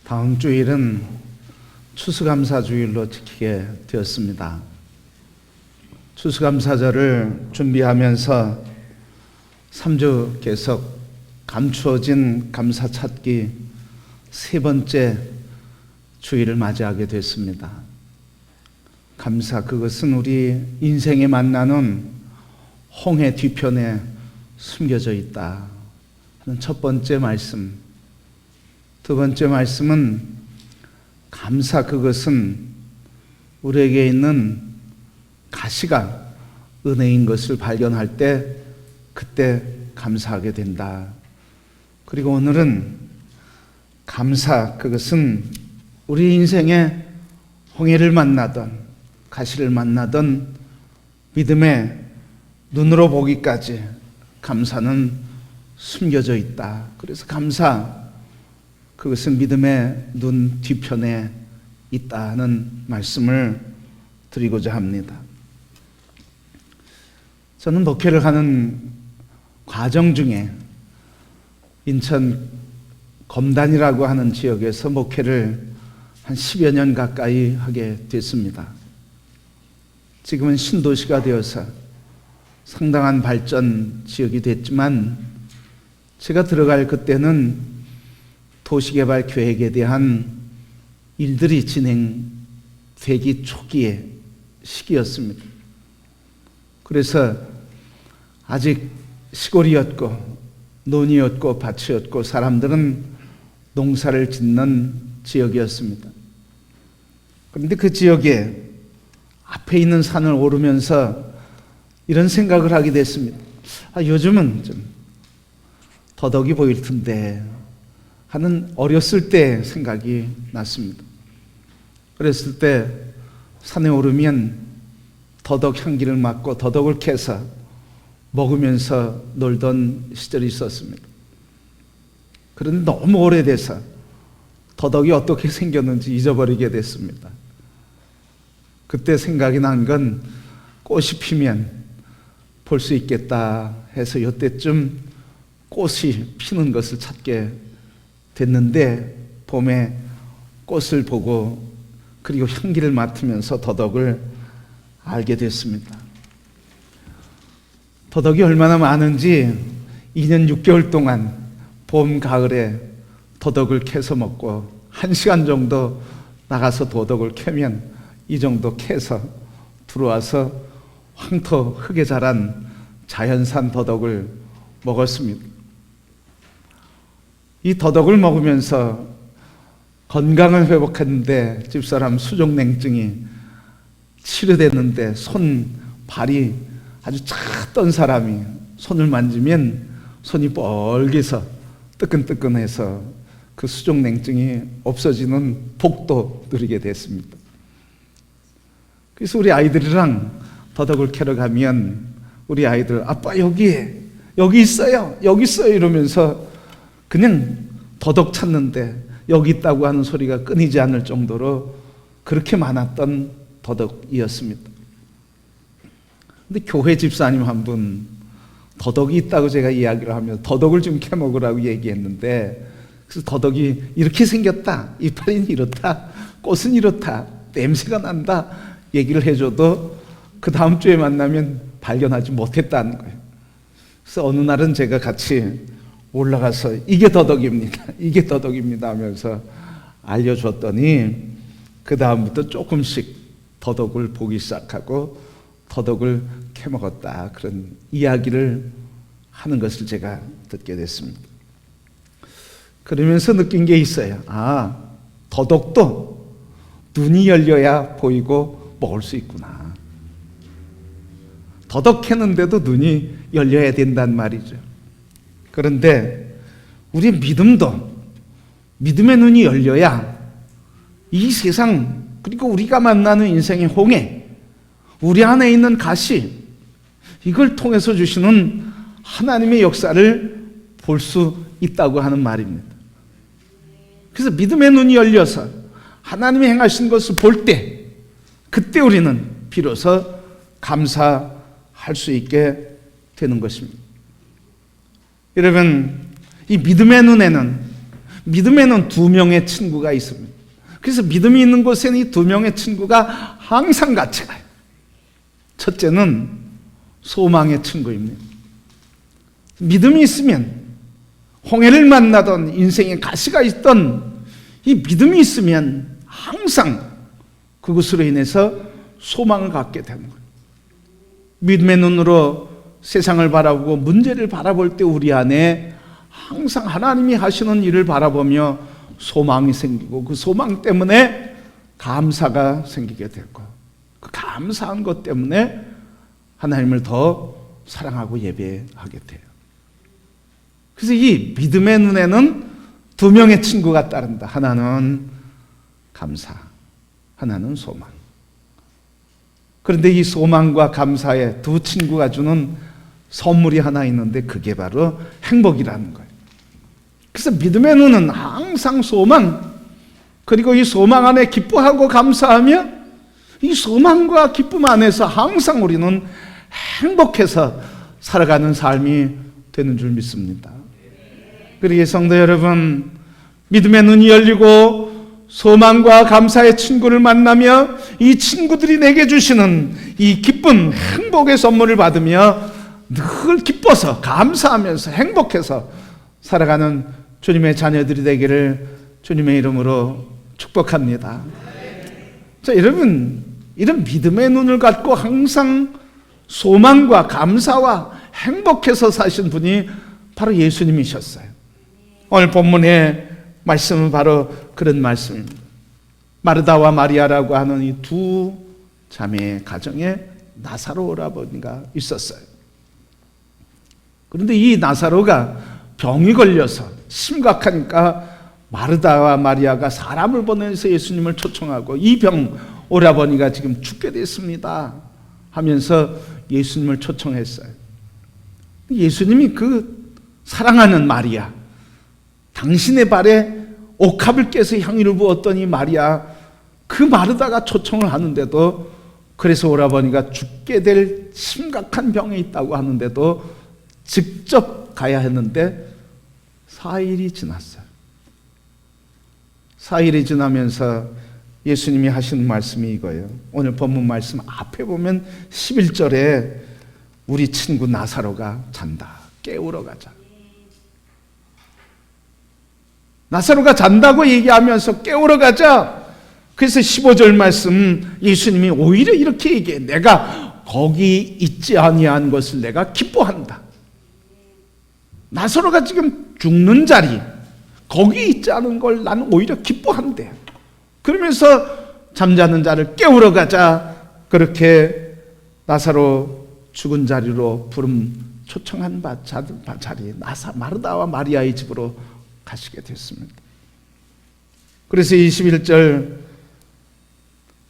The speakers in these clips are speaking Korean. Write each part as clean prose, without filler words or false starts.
다음 주일은 추수감사주일로 지키게 되었습니다. 추수감사절을 준비하면서 3주 계속 감추어진 감사 찾기 세 번째 주일을 맞이하게 됐습니다. 감사, 그것은 우리 인생에 만나는 홍해 뒤편에 숨겨져 있다 하는 첫 번째 말씀. 두 번째 말씀은 감사, 그것은 우리에게 있는 가시가 은혜인 것을 발견할 때 그때 감사하게 된다. 그리고 오늘은 감사, 그것은 우리 인생에 홍해를 만나던 가시를 만나던 믿음의 눈으로 보기까지 감사는 숨겨져 있다. 그래서 감사, 그것은 믿음의 눈 뒤편에 있다는 말씀을 드리고자 합니다. 저는 목회를 하는 과정 중에 인천 검단이라고 하는 지역에서 목회를 한 10여 년 가까이 하게 됐습니다. 지금은 신도시가 되어서 상당한 발전 지역이 됐지만 제가 들어갈 그때는 도시개발 계획에 대한 일들이 진행되기 초기의 시기였습니다. 그래서 아직 시골이었고 논이었고 밭이었고 사람들은 농사를 짓는 지역이었습니다. 그런데 그 지역에 앞에 있는 산을 오르면서 이런 생각을 하게 됐습니다. 요즘은 좀 더덕이 보일 텐데 하는 어렸을 때 생각이 났습니다. 그랬을 때 산에 오르면 더덕 향기를 맡고 더덕을 캐서 먹으면서 놀던 시절이 있었습니다. 그런데 너무 오래돼서 더덕이 어떻게 생겼는지 잊어버리게 됐습니다. 그때 생각이 난 건 꽃이 피면 볼 수 있겠다 해서 이때쯤 꽃이 피는 것을 찾게 됐는데 봄에 꽃을 보고 그리고 향기를 맡으면서 더덕을 알게 됐습니다. 더덕이 얼마나 많은지 2년 6개월 동안 봄, 가을에 더덕을 캐서 먹고 1시간 정도 나가서 더덕을 캐면 이 정도 캐서 들어와서 황토 흙에 자란 자연산 더덕을 먹었습니다. 이 더덕을 먹으면서 건강을 회복했는데 집사람 수족냉증이 치료됐는데 손, 발이 아주 차던 사람이 손을 만지면 손이 뻘개서 뜨끈뜨끈해서 그 수족냉증이 없어지는 복도 누리게 됐습니다. 그래서 우리 아이들이랑 더덕을 캐러 가면 우리 아이들, 아빠 여기 있어요, 여기 있어요 이러면서 그냥 더덕 찾는데 여기 있다고 하는 소리가 끊이지 않을 정도로 그렇게 많았던 더덕이었습니다. 근데 교회 집사님 한 분 더덕이 있다고 제가 이야기를 하면 더덕을 좀 캐먹으라고 얘기했는데, 그래서 더덕이 이렇게 생겼다, 이파리는 이렇다, 꽃은 이렇다, 냄새가 난다 얘기를 해줘도 그 다음 주에 만나면 발견하지 못했다는 거예요. 그래서 어느 날은 제가 같이 올라가서 이게 더덕입니다, 이게 더덕입니다 하면서 알려줬더니 그 다음부터 조금씩 더덕을 보기 시작하고 더덕을 캐먹었다, 그런 이야기를 하는 것을 제가 듣게 됐습니다. 그러면서 느낀 게 있어요. 더덕도 눈이 열려야 보이고 먹을 수 있구나. 더덕 캐는데도 눈이 열려야 된단 말이죠. 그런데 우리 믿음도 믿음의 눈이 열려야 이 세상, 그리고 우리가 만나는 인생의 홍해, 우리 안에 있는 가시, 이걸 통해서 주시는 하나님의 역사를 볼 수 있다고 하는 말입니다. 그래서 믿음의 눈이 열려서 하나님이 행하신 것을 볼 때, 그때 우리는 비로소 감사할 수 있게 되는 것입니다. 여러분, 이 믿음의 눈에는 믿음에는 두 명의 친구가 있습니다. 그래서 믿음이 있는 곳에는 이 두 명의 친구가 항상 같이 가요. 첫째는 소망의 친구입니다. 믿음이 있으면 홍해를 만나던 인생의 가시가 있던 이 믿음이 있으면 항상 그것으로 인해서 소망을 갖게 되는 거예요. 믿음의 눈으로 세상을 바라보고 문제를 바라볼 때 우리 안에 항상 하나님이 하시는 일을 바라보며 소망이 생기고 그 소망 때문에 감사가 생기게 되고 그 감사한 것 때문에 하나님을 더 사랑하고 예배하게 돼요. 그래서 이 믿음의 눈에는 두 명의 친구가 따른다. 하나는 감사, 하나는 소망. 그런데 이 소망과 감사의 두 친구가 주는 선물이 하나 있는데 그게 바로 행복이라는 거예요. 그래서 믿음의 눈은 항상 소망, 그리고 이 소망 안에 기뻐하고 감사하며 이 소망과 기쁨 안에서 항상 우리는 행복해서 살아가는 삶이 되는 줄 믿습니다. 그러기에 성도 여러분, 믿음의 눈이 열리고 소망과 감사의 친구를 만나며 이 친구들이 내게 주시는 이 기쁜 행복의 선물을 받으며 늘 기뻐서 감사하면서 행복해서 살아가는 주님의 자녀들이 되기를 주님의 이름으로 축복합니다. 자, 여러분, 이런 믿음의 눈을 갖고 항상 소망과 감사와 행복해서 사신 분이 바로 예수님이셨어요. 오늘 본문의 말씀은 바로 그런 말씀입니다. 마르다와 마리아라고 하는 이 두 자매의 가정에 나사로 오라버니가 있었어요. 그런데 이 나사로가 병이 걸려서 심각하니까 마르다와 마리아가 사람을 보내서 예수님을 초청하고 이 병 오라버니가 지금 죽게 됐습니다 하면서 예수님을 초청했어요. 예수님이 그 사랑하는 마리아, 당신의 발에 옥합을 깨서 향유를 부었더니 마리아, 그 마르다가 초청을 하는데도, 그래서 오라버니가 죽게 될 심각한 병에 있다고 하는데도 직접 가야 했는데 4일이 지났어요. 4일이 지나면서 예수님이 하시는 말씀이 이거예요. 오늘 본문 말씀 앞에 보면 11절에 우리 친구 나사로가 잔다. 깨우러 가자. 나사로가 잔다고 얘기하면서 깨우러 가자. 그래서 15절 말씀 예수님이 오히려 이렇게 얘기해. 내가 거기 있지 아니한 것을 내가 기뻐한다. 나사로가 지금 죽는 자리, 거기 있지 않은 걸 나는 오히려 기뻐한대. 그러면서 잠자는 자를 깨우러 가자. 그렇게 나사로 죽은 자리로 초청한 자리 마르다와 마리아의 집으로 가시게 됐습니다. 그래서 21절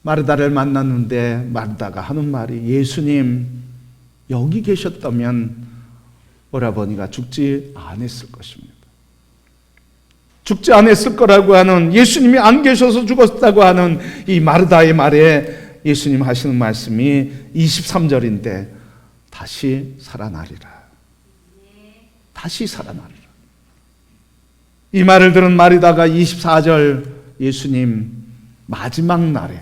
마르다를 만났는데 마르다가 하는 말이, 예수님 여기 계셨다면 오라버니가 죽지 않았을 것입니다. 죽지 않았을 거라고 하는, 예수님이 안 계셔서 죽었다고 하는 이 마르다의 말에 예수님 하시는 말씀이 23절인데 다시 살아나리라. 다시 살아나리라. 이 말을 들은 마리다가 24절 예수님 마지막 날에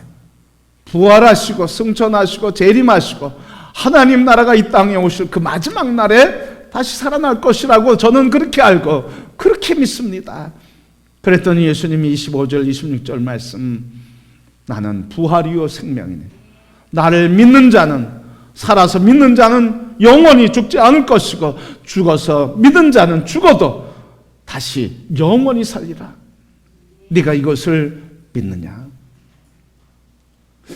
부활하시고 승천하시고 재림하시고 하나님 나라가 이 땅에 오실 그 마지막 날에 다시 살아날 것이라고 저는 그렇게 알고 그렇게 믿습니다. 그랬더니 예수님이 25절 26절 말씀, 나는 부활이요 생명이네. 나를 믿는 자는, 살아서 믿는 자는 영원히 죽지 않을 것이고 죽어서 믿는 자는 죽어도 다시 영원히 살리라. 네가 이것을 믿느냐?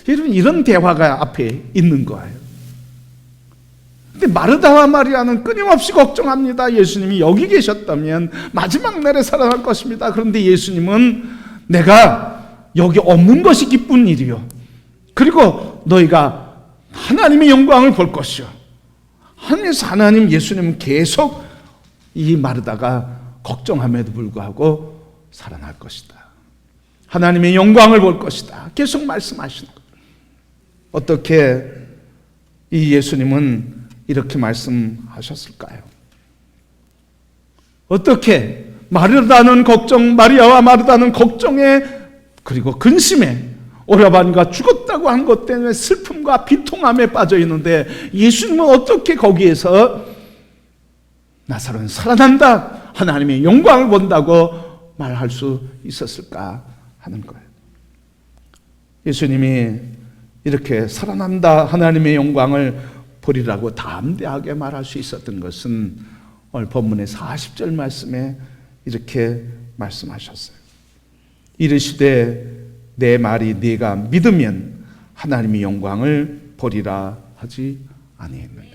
여러분, 이런 대화가 앞에 있는 거예요. 근데 마르다와 마리아는 끊임없이 걱정합니다. 예수님이 여기 계셨다면 마지막 날에 살아날 것입니다. 그런데 예수님은 내가 여기 없는 것이 기쁜 일이요, 그리고 너희가 하나님의 영광을 볼 것이요. 하늘에서 하나님, 예수님은 계속 이 마르다가 걱정함에도 불구하고 살아날 것이다. 하나님의 영광을 볼 것이다. 계속 말씀하시는 거예요. 어떻게 이 예수님은 이렇게 말씀하셨을까요? 어떻게 마르다는 걱정, 마리아와 마르다는 걱정에 그리고 근심에 오라반과 죽었다고 한 것 때문에 슬픔과 비통함에 빠져 있는데 예수님은 어떻게 거기에서 나사로는 살아난다, 하나님의 영광을 본다고 말할 수 있었을까 하는 거예요. 예수님이 이렇게 살아난다, 하나님의 영광을 보리라고 담대하게 말할 수 있었던 것은 오늘 본문의 40절 말씀에 이렇게 말씀하셨어요. 이르시되 내 말이 네가 믿으면 하나님의 영광을 보리라 하지 아니했느냐.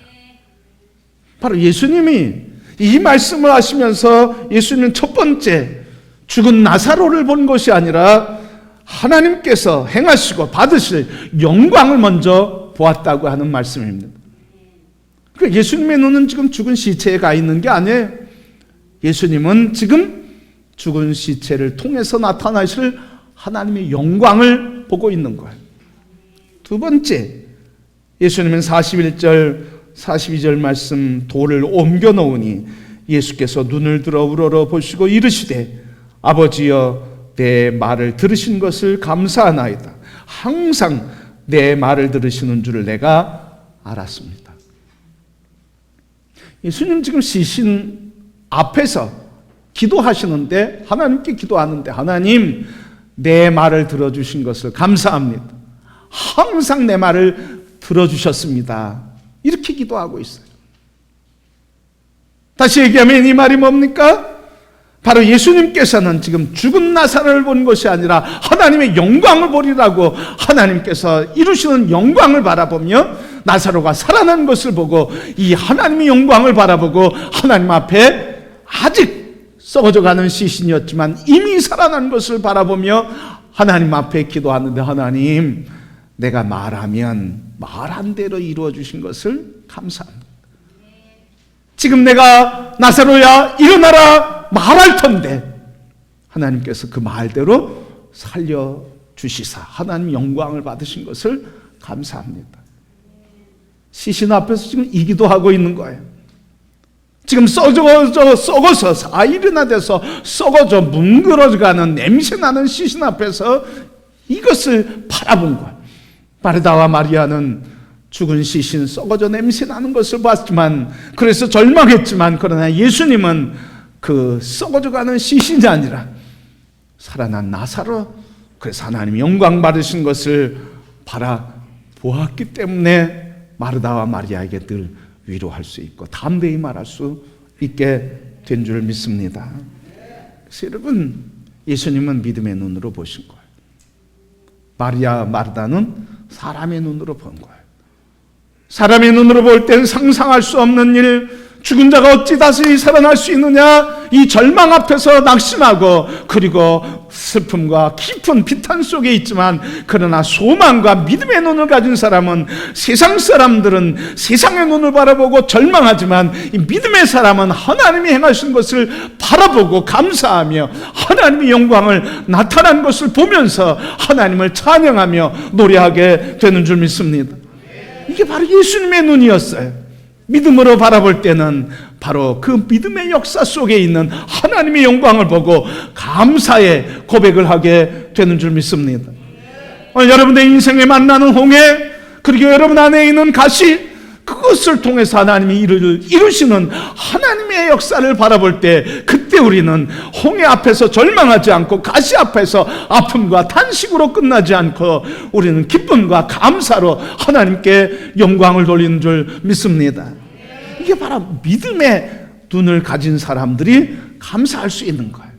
바로 예수님이 이 말씀을 하시면서 예수님은 첫 번째 죽은 나사로를 본 것이 아니라 하나님께서 행하시고 받으실 영광을 먼저 보았다고 하는 말씀입니다. 그러니까 예수님의 눈은 지금 죽은 시체에 가 있는 게 아니에요. 예수님은 지금 죽은 시체를 통해서 나타나실 하나님의 영광을 보고 있는 거예요. 두 번째, 예수님은 41절, 42절 말씀 돌을 옮겨 놓으니 예수께서 눈을 들어 우러러 보시고 이르시되 아버지여 내 말을 들으신 것을 감사하나이다. 항상 내 말을 들으시는 줄을 내가 알았습니다. 예수님 지금 시신 앞에서 기도하시는데 하나님께 기도하는데 하나님 내 말을 들어주신 것을 감사합니다. 항상 내 말을 들어주셨습니다. 이렇게 기도하고 있어요. 다시 얘기하면 이 말이 뭡니까? 바로 예수님께서는 지금 죽은 나사로를 본 것이 아니라 하나님의 영광을 보리라고 하나님께서 이루시는 영광을 바라보며 나사로가 살아난 것을 보고 이 하나님의 영광을 바라보고 하나님 앞에 아직 썩어져가는 시신이었지만 이미 살아난 것을 바라보며 하나님 앞에 기도하는데 하나님 내가 말하면 말한 대로 이루어 주신 것을 감사합니다. 지금 내가 나사로야 일어나라 말할 텐데 하나님께서 그 말대로 살려주시사 하나님 영광을 받으신 것을 감사합니다. 시신 앞에서 지금 이 기도하고 있는 거예요. 지금 썩어서 4일이나 돼서 썩어져 뭉그러져가는 냄새나는 시신 앞에서 이것을 바라본 거예요. 마르다와 마리아는 죽은 시신 썩어져 냄새나는 것을 봤지만 그래서 절망했지만 그러나 예수님은 그 썩어져가는 시신이 아니라 살아난 나사로, 그래서 하나님이 영광 받으신 것을 바라보았기 때문에 마르다와 마리아에게 늘 위로할 수 있고 담대히 말할 수 있게 된 줄 믿습니다. 그래서 여러분 예수님은 믿음의 눈으로 보신 거예요. 마리아 마르다는 사람의 눈으로 본 거예요. 사람의 눈으로 볼 땐 상상할 수 없는 일, 죽은 자가 어찌 다시 살아날 수 있느냐, 이 절망 앞에서 낙심하고 그리고 슬픔과 깊은 비탄 속에 있지만 그러나 소망과 믿음의 눈을 가진 사람은, 세상 사람들은 세상의 눈을 바라보고 절망하지만 이 믿음의 사람은 하나님이 행하신 것을 바라보고 감사하며 하나님의 영광을 나타난 것을 보면서 하나님을 찬양하며 노래하게 되는 줄 믿습니다. 이게 바로 예수님의 눈이었어요. 믿음으로 바라볼 때는 바로 그 믿음의 역사 속에 있는 하나님의 영광을 보고 감사의 고백을 하게 되는 줄 믿습니다. 오늘 여러분의 인생에 만나는 홍해, 그리고 여러분 안에 있는 가시, 그것을 통해서 하나님이 이루시는 하나님의 역사를 바라볼 때 그때 우리는 홍해 앞에서 절망하지 않고 가시 앞에서 아픔과 탄식으로 끝나지 않고 우리는 기쁨과 감사로 하나님께 영광을 돌리는 줄 믿습니다. 이게 바로 믿음의 눈을 가진 사람들이 감사할 수 있는 거예요.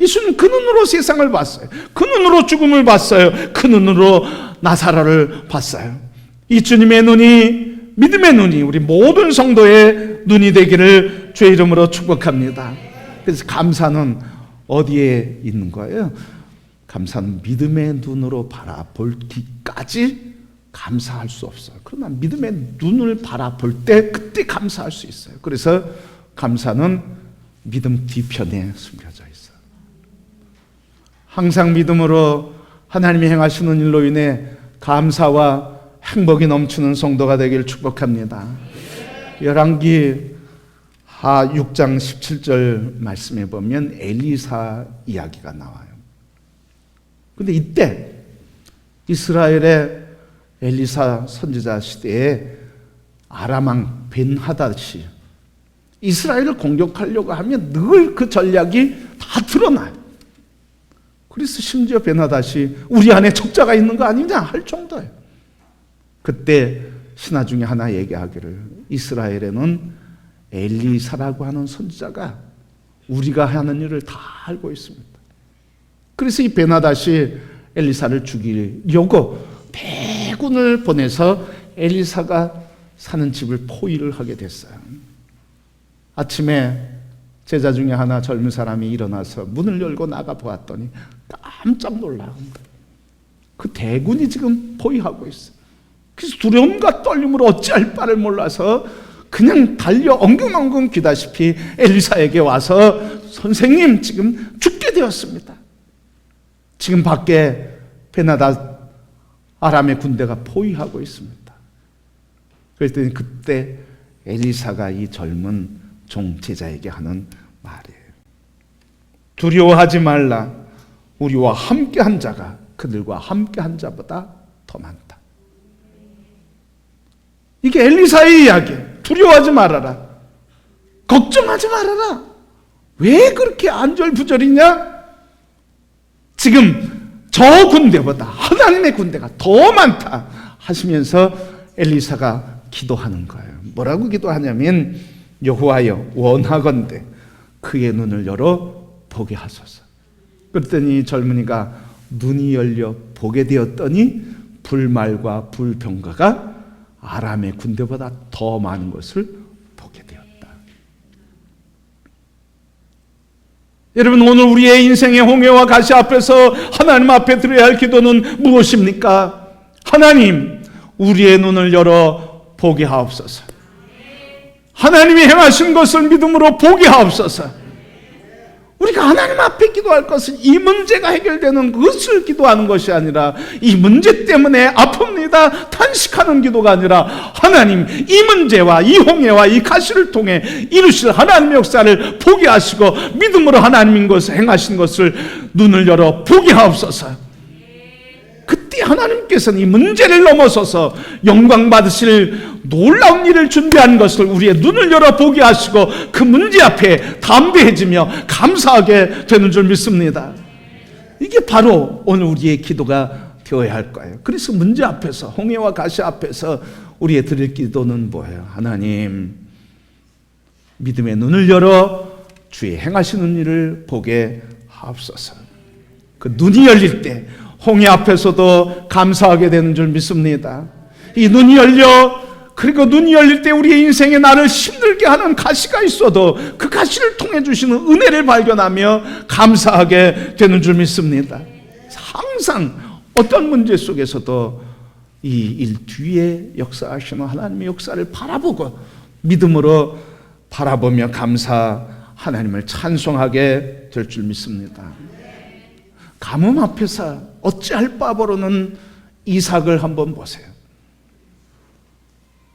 예수는 그 눈으로 세상을 봤어요. 그 눈으로 죽음을 봤어요. 그 눈으로 나사로를 봤어요. 이 주님의 눈이, 믿음의 눈이 우리 모든 성도의 눈이 되기를 주의 이름으로 축복합니다. 그래서 감사는 어디에 있는 거예요? 감사는 믿음의 눈으로 바라볼기까지 감사할 수 없어요. 그러나 믿음의 눈을 바라볼 때 그때 감사할 수 있어요. 그래서 감사는 믿음 뒤편에 숨겨져 있어요. 항상 믿음으로 하나님이 행하시는 일로 인해 감사와 행복이 넘치는 성도가 되길 축복합니다. 열왕기 하 6장 17절 말씀에 보면 엘리사 이야기가 나와요. 근데 이때 이스라엘의 엘리사 선지자 시대에 아람 왕 벤하닷이 이스라엘을 공격하려고 하면 늘 그 전략이 다 드러나요. 그래서 심지어 벤하닷이 우리 안에 적자가 있는 거 아니냐 할 정도예요. 그때 신하 중에 하나 얘기하기를 이스라엘에는 엘리사라고 하는 선지자가 우리가 하는 일을 다 알고 있습니다. 그래서 이 벤하닷이 엘리사를 죽이려고 대군을 보내서 엘리사가 사는 집을 포위를 하게 됐어요. 아침에 제자 중에 하나 젊은 사람이 일어나서 문을 열고 나가 보았더니 깜짝 놀라요. 그 대군이 지금 포위하고 있어요. 그래서 두려움과 떨림으로 어찌할 바를 몰라서 그냥 달려 엉금엉금 기다시피 엘리사에게 와서 선생님 지금 죽게 되었습니다. 지금 밖에 벤하닷 아람의 군대가 포위하고 있습니다. 그랬더니 그때 엘리사가 이 젊은 종 제자에게 하는 말이에요. 두려워하지 말라. 우리와 함께한 자가 그들과 함께한 자보다 더 많다. 이게 엘리사의 이야기예요. 두려워하지 말아라. 걱정하지 말아라. 왜 그렇게 안절부절이냐? 지금 저 군대보다 하나님의 군대가 더 많다 하시면서 엘리사가 기도하는 거예요. 뭐라고 기도하냐면 여호와여 원하건대 그의 눈을 열어 보게 하소서. 그랬더니 젊은이가 눈이 열려 보게 되었더니 불말과 불병거가 아람의 군대보다 더 많은 것을 보게 되었다. 여러분, 오늘 우리의 인생의 홍해와 가시 앞에서 하나님 앞에 드려야 할 기도는 무엇입니까? 하나님, 우리의 눈을 열어 보게 하옵소서. 하나님이 행하신 것을 믿음으로 보게 하옵소서. 우리가 하나님 앞에 기도할 것은 이 문제가 해결되는 것을 기도하는 것이 아니라 이 문제 때문에 아픕니다 탄식하는 기도가 아니라 하나님, 이 문제와 이 홍해와 이 가시를 통해 이루실 하나님의 역사를 보게 하시고 믿음으로 하나님인 것을 행하신 것을 눈을 열어 보게 하옵소서. 그때 하나님께서는 이 문제를 넘어서서 영광 받으실 놀라운 일을 준비한 것을 우리의 눈을 열어 보게 하시고 그 문제 앞에 담대해지며 감사하게 되는 줄 믿습니다. 이게 바로 오늘 우리의 기도가 되어야 할 거예요. 그래서 문제 앞에서, 홍해와 가시 앞에서 우리의 드릴 기도는 뭐예요? 하나님, 믿음의 눈을 열어 주의 행하시는 일을 보게 하옵소서. 그 눈이 열릴 때 홍해 앞에서도 감사하게 되는 줄 믿습니다. 이 눈이 열려, 그리고 눈이 열릴 때 우리의 인생에 나를 힘들게 하는 가시가 있어도 그 가시를 통해 주시는 은혜를 발견하며 감사하게 되는 줄 믿습니다. 항상 어떤 문제 속에서도 이 일 뒤에 역사하시는 하나님의 역사를 바라보고 믿음으로 바라보며 감사, 하나님을 찬송하게 될 줄 믿습니다. 가뭄 앞에서 어찌할 바 모르는 이삭을 한번 보세요.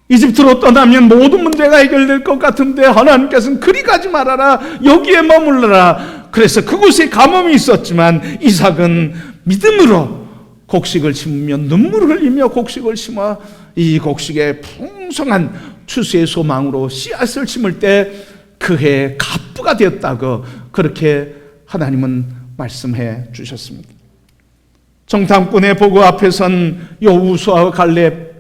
이집트로 떠나면 모든 문제가 해결될 것 같은데 하나님께서는 그리 가지 말아라, 여기에 머물러라. 그래서 그곳에 가뭄이 있었지만 이삭은 믿음으로 곡식을 심으며 눈물을 흘리며 곡식을 심어 이 곡식의 풍성한 추수의 소망으로 씨앗을 심을 때 그 해에 갑부가 되었다고 그렇게 하나님은 말씀해 주셨습니다. 정탐꾼의 보고 앞에선 여호수아와 갈렙,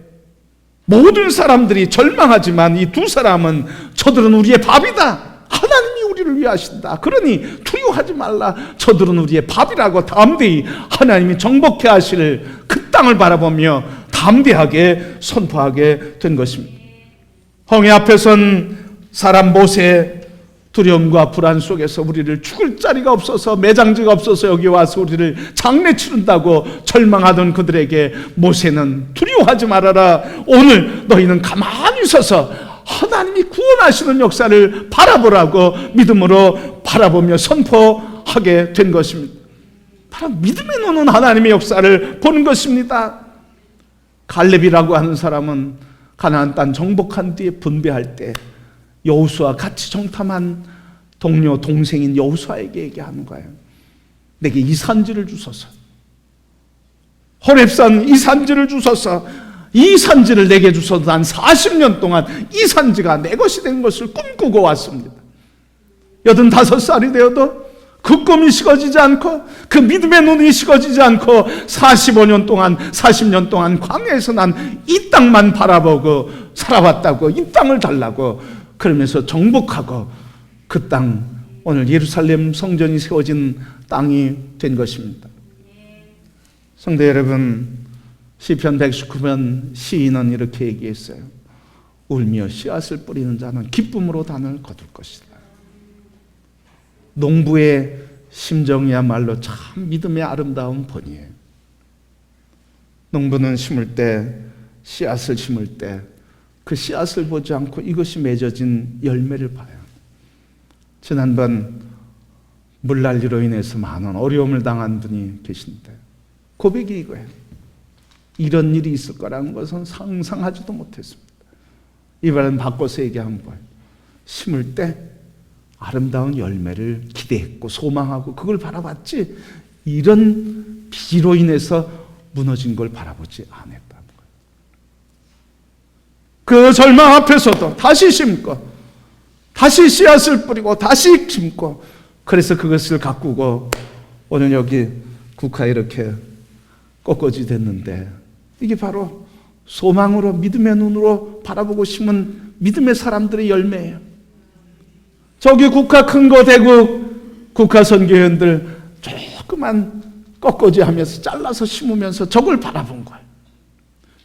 모든 사람들이 절망하지만 이 두 사람은 저들은 우리의 밥이다, 하나님이 우리를 위하신다, 그러니 두려워하지 말라, 저들은 우리의 밥이라고 담대히 하나님이 정복해 하실 그 땅을 바라보며 담대하게 선포하게 된 것입니다. 홍해 앞에선 사람 모세, 두려움과 불안 속에서 우리를 죽을 자리가 없어서, 매장지가 없어서 여기 와서 우리를 장례 치른다고 절망하던 그들에게 모세는 두려워하지 말아라, 오늘 너희는 가만히 서서 하나님이 구원하시는 역사를 바라보라고 믿음으로 바라보며 선포하게 된 것입니다. 바로 믿음의 눈은 하나님의 역사를 보는 것입니다. 갈렙이라고 하는 사람은 가나안 땅 정복한 뒤에 분배할 때 여호수아 같이 정탐한 동료 동생인 여호수아에게 얘기하는 거예요. 내게 이 산지를 주소서. 호렙산 이 산지를 주소서. 이 산지를 내게 주소서. 난 40년 동안 이 산지가 내 것이 된 것을 꿈꾸고 왔습니다. 85살이 되어도 그 꿈이 식어지지 않고 그 믿음의 눈이 식어지지 않고 45년 동안 40년 동안 광야에서 난 이 땅만 바라보고 살아왔다고, 이 땅을 달라고 그러면서 정복하고 그 땅, 오늘 예루살렘 성전이 세워진 땅이 된 것입니다. 성도 여러분, 시편 119편 시인은 이렇게 얘기했어요. 울며 씨앗을 뿌리는 자는 기쁨으로 단을 거둘 것이다. 농부의 심정이야말로 참 믿음의 아름다운 본이에요. 농부는 심을 때, 씨앗을 심을 때 그 씨앗을 보지 않고 이것이 맺어진 열매를 봐요. 지난번 물난리로 인해서 많은 어려움을 당한 분이 계신데 고백이 이거예요. 이런 일이 있을 거라는 것은 상상하지도 못했습니다. 이번엔 바꿔서 얘기한 거예요. 심을 때 아름다운 열매를 기대했고 소망하고 그걸 바라봤지 이런 비로 인해서 무너진 걸 바라보지 않았다는 거예요. 그 절망 앞에서도 다시 심고 다시 씨앗을 뿌리고 다시 심고 그래서 그것을 가꾸고 오늘 여기 국화에 이렇게 꺾어지 됐는데 이게 바로 소망으로 믿음의 눈으로 바라보고 심은 믿음의 사람들의 열매예요. 저기 국화 큰 거 대국 국화 선교회원들 조그만 꺾어지 하면서 잘라서 심으면서 저걸 바라본 거예요.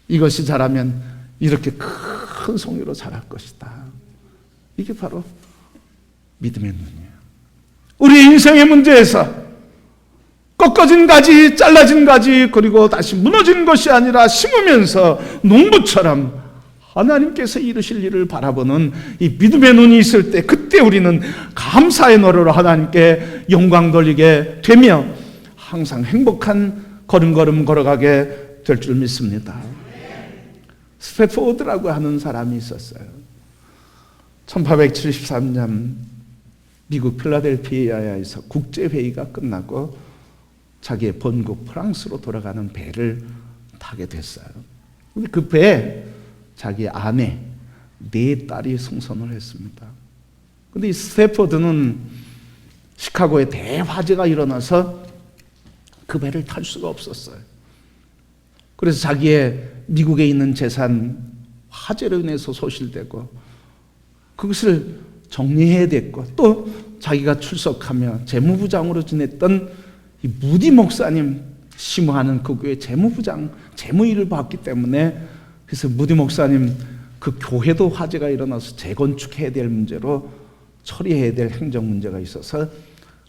이것이 자라면 이렇게 큰 송이로 자랄 것이다. 이게 바로 믿음의 눈이에요. 우리 인생의 문제에서 꺾어진 가지, 잘라진 가지, 그리고 다시 무너진 것이 아니라 심으면서 농부처럼 하나님께서 이루실 일을 바라보는 이 믿음의 눈이 있을 때 그때 우리는 감사의 노래로 하나님께 영광 돌리게 되며 항상 행복한 걸음걸음 걸어가게 될 줄 믿습니다. 스태포드라고 하는 사람이 있었어요. 1873년 미국 필라델피아에서 국제회의가 끝나고 자기의 본국 프랑스로 돌아가는 배를 타게 됐어요. 근데 그 배에 자기 아내, 4딸이 승선을 했습니다. 근데 이 스태포드는 시카고에 대화재가 일어나서 그 배를 탈 수가 없었어요. 그래서 자기의 미국에 있는 재산 화재로 인해서 소실되고 그것을 정리해야 됐고 또 자기가 출석하며 재무부장으로 지냈던 이 무디 목사님 심호하는 그 교회 재무부장, 재무일을 봤기 때문에 그래서 무디 목사님 그 교회도 화재가 일어나서 재건축해야 될 문제로 처리해야 될 행정 문제가 있어서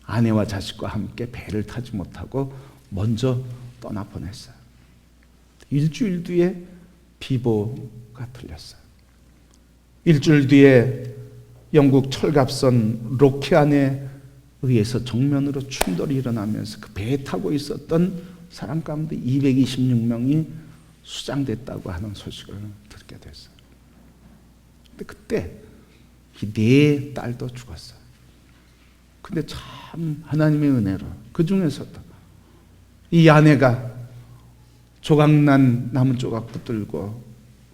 아내와 자식과 함께 배를 타지 못하고 먼저 떠나보냈어요. 일주일 뒤에 비보가 들렸어요. 일주일 뒤에 영국 철갑선 로키안에 의해서 정면으로 충돌이 일어나면서 그 배에 타고 있었던 사람 가운데 226명이 수장됐다고 하는 소식을 듣게 됐어요. 근데 그때 이 4딸도 죽었어요. 근데 참 하나님의 은혜로 그 중에서도 이 아내가 조각난 나무 조각 붙들고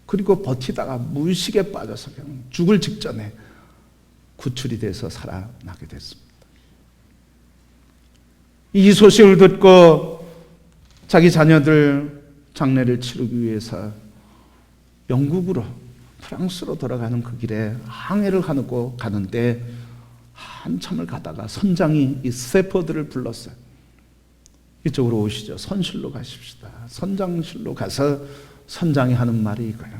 그리고 버티다가 물식에 빠져서 그냥 죽을 직전에 구출이 돼서 살아나게 됐습니다. 이 소식을 듣고 자기 자녀들 장례를 치르기 위해서 영국으로 프랑스로 돌아가는 그 길에 항해를 하고 가는데 한참을 가다가 선장이 이 스태포드를 불렀어요. 이쪽으로 오시죠. 선실로 가십시다. 선장실로 가서 선장이 하는 말이 이거예요.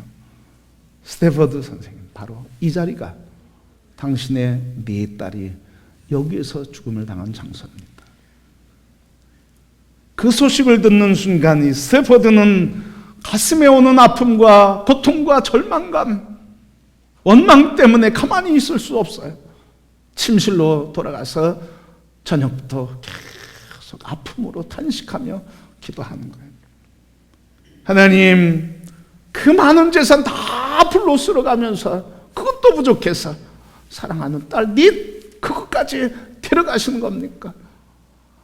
스태포드 선생님, 바로 이 자리가 당신의 4딸이 여기에서 죽음을 당한 장소입니다. 그 소식을 듣는 순간 이 스태포드는 가슴에 오는 아픔과 고통과 절망감, 원망 때문에 가만히 있을 수 없어요. 침실로 돌아가서 저녁부터 계속 아픔으로 탄식하며 기도하는 거예요. 하나님, 그 많은 재산 다 불로 쓸어가면서 그것도 부족해서 사랑하는 딸 그것까지 데려가시는 겁니까?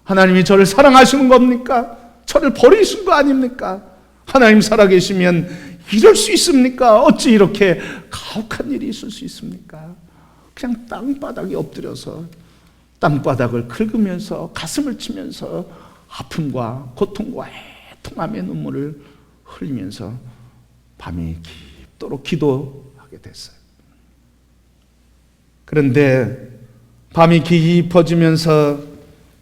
하나님이 저를 사랑하시는 겁니까? 저를 버리신 거 아닙니까? 하나님 살아계시면 이럴 수 있습니까? 어찌 이렇게 가혹한 일이 있을 수 있습니까? 그냥 땅바닥에 엎드려서 땅바닥을 긁으면서 가슴을 치면서 아픔과 고통과 애통함의 눈물을 흘리면서 밤이 깊도록 기도하게 됐어요. 그런데 밤이 깊어지면서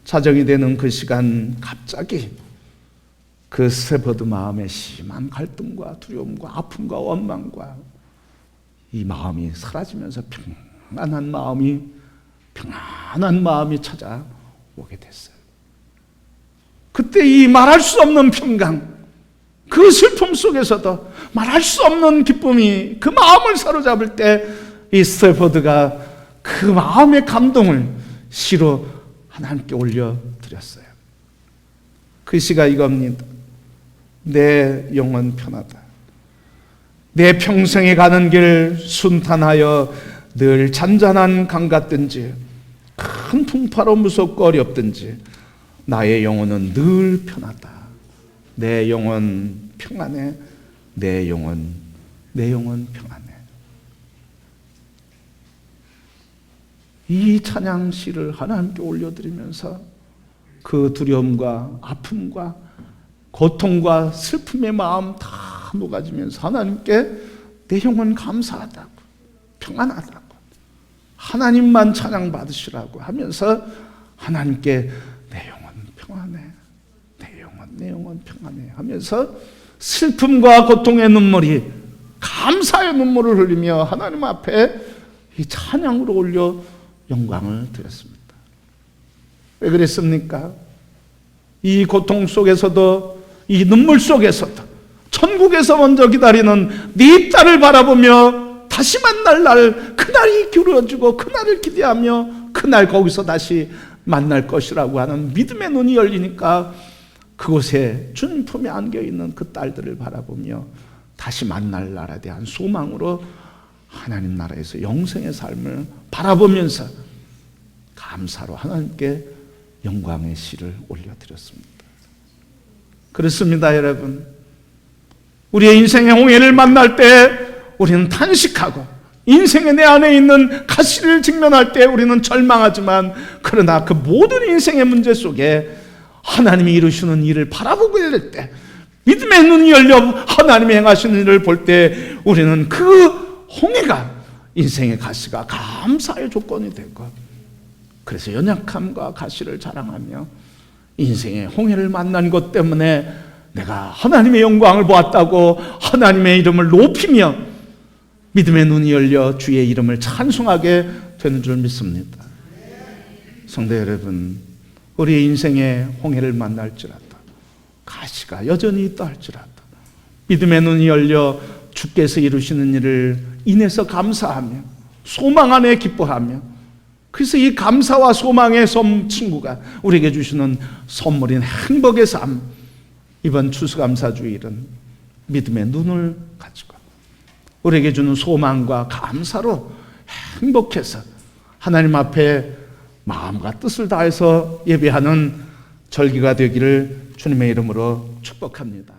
자정이 되는 그 시간, 갑자기 그 스테퍼드 마음에 심한 갈등과 두려움과 아픔과 원망과 이 마음이 사라지면서 평안한 마음이 찾아오게 됐어요. 그때 이 말할 수 없는 평강, 그 슬픔 속에서도 말할 수 없는 기쁨이 그 마음을 사로잡을 때 이 스테퍼드가 그 마음의 감동을 시로 하나님께 올려드렸어요. 그 시가 이겁니다. 내 영혼 편하다. 내 평생에 가는 길 순탄하여 늘 잔잔한 강 같든지 큰 풍파로 무섭고 어렵든지 나의 영혼은 늘 편하다. 내 영혼 평안해. 내 영혼 평안해. 이 찬양시를 하나님께 올려드리면서 그 두려움과 아픔과 고통과 슬픔의 마음 다 녹아지면서 하나님께 내 영혼 감사하다고, 평안하다고, 하나님만 찬양받으시라고 하면서 하나님께 내 영혼 평안해, 내 영혼 평안해 하면서 슬픔과 고통의 눈물이 감사의 눈물을 흘리며 하나님 앞에 이 찬양으로 올려 영광을 드렸습니다. 왜 그랬습니까? 이 고통 속에서도, 이 눈물 속에서도 천국에서 먼저 기다리는 네 딸을 바라보며 다시 만날 날, 그날이 기울어지고 그날을 기대하며 그날 거기서 다시 만날 것이라고 하는 믿음의 눈이 열리니까 그곳에 주님 품에 안겨있는 그 딸들을 바라보며 다시 만날 날에 대한 소망으로 하나님 나라에서 영생의 삶을 바라보면서 감사로 하나님께 영광의 시를 올려드렸습니다. 그렇습니다, 여러분. 우리의 인생의 홍해를 만날 때 우리는 탄식하고 인생의 내 안에 있는 가시를 직면할 때 우리는 절망하지만, 그러나 그 모든 인생의 문제 속에 하나님이 이루시는 일을 바라보게 될 때, 믿음의 눈이 열려 하나님이 행하시는 일을 볼 때 우리는 그 홍해가 인생의 가시가 감사의 조건이 되고, 그래서 연약함과 가시를 자랑하며 인생의 홍해를 만난 것 때문에 내가 하나님의 영광을 보았다고 하나님의 이름을 높이며 믿음의 눈이 열려 주의 이름을 찬송하게 되는 줄 믿습니다. 성도 여러분, 우리의 인생의 홍해를 만날지라도, 가시가 여전히 있다 할지라도 믿음의 눈이 열려 주께서 이루시는 일을 인해서 감사하며 소망 안에 기뻐하며, 그래서 이 감사와 소망의 친구가 우리에게 주시는 선물인 행복의 삶, 이번 추수감사주일은 믿음의 눈을 가지고 우리에게 주는 소망과 감사로 행복해서 하나님 앞에 마음과 뜻을 다해서 예배하는 절기가 되기를 주님의 이름으로 축복합니다.